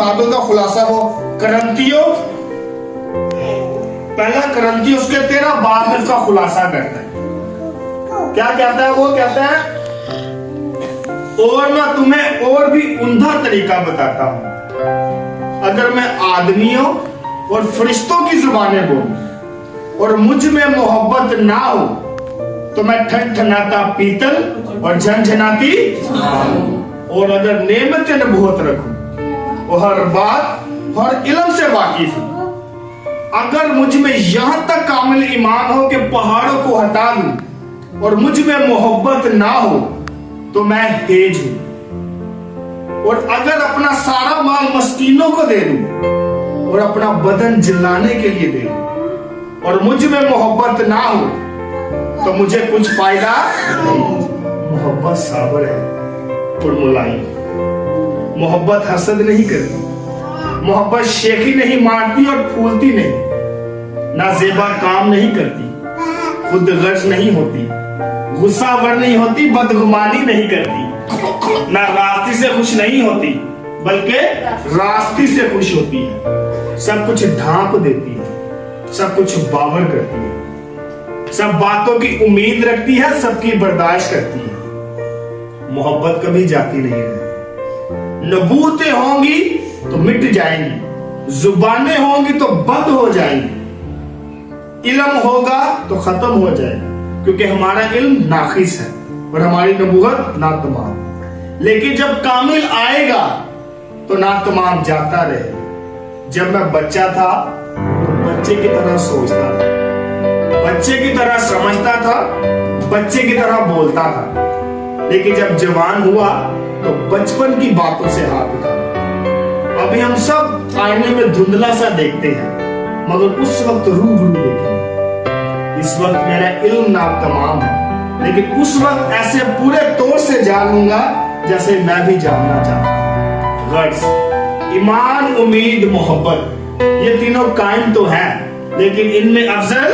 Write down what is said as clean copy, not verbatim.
बातों का खुलासा वो करंथियों, पहला करंथियों उसके 13 बाद में इसका खुलासा करता है। क्या कहता है? वो कहता है और मैं तुम्हें और भी उम्दा तरीका बताता हूं, अगर मैं आदमियों और फरिश्तों की जुबानें बोलूं और मुझ में मोहब्बत ना हो तो मैं ठनठनाता पीतल और झनझनाती, और अगर नेमत नबूवत रखूं और हर बात और इल्म से वाकिफ हूं, अगर मुझ में यहां तक कामिल ईमान हो कि पहाड़ों को हटा दूं और मुझ में मोहब्बत ना हो तो मैं हेज हूं, और अगर अपना सारा माल मस्कीनों को दे दूं और अपना बदन जिलाने के लिए दे दूं और मुझ में मोहब्बत ना हो तो मुझे कुछ फायदा नहीं। मोहब्बत साबर है और मुलायम, मोहब्बत हसद नहीं करती, मोहब्बत शेखी नहीं मारती और फूलती नहीं, ना जेबा काम नहीं करती, खुद गर्ज नहीं होती, गुस्सा वर नहीं होती, बदगुमानी नहीं करती, ना रास्ते से खुश नहीं होती बल्कि रास्ते से खुश होती है, सब कुछ ढांप देती है, सब कुछ बावर करती है, सब बातों की उम्मीद रखती है, सबकी बर्दाश्त करती है, मोहब्बत कभी जाती नहीं रहती। नबूतें होंगी तो मिट जाएंगी, जुबानें होंगी तो बंद हो जाएंगी, इल्म होगा तो खत्म हो जाएगा, क्योंकि हमारा इल्म नाखिस है और हमारी नबूवत नातमाम। लेकिन जब कामिल आएगा तो नातमाम जाता रहे। जब मैं बच्चा था तो बच्चे की तरह सोचता था, बच्चे की तरह समझता था, बच्चे की तरह बोलता था, लेकिन जब जवान हुआ तो बचपन की बातों से हाथ उठा। अभी हम सब आईने में धुंधला सा देखते हैं, मगर उस वक्त रूबरू देखेंगे। इस वक्त मेरा इल्म नातमाम है, लेकिन उस वक्त ऐसे पूरे तौर से जान लूंगा जैसे मैं भी जानना चाहता हूं। गर्ज, ईमान, उम्मीद, मोहब्बत, ये तीनों कायम तो है, लेकिन इनमें अफजल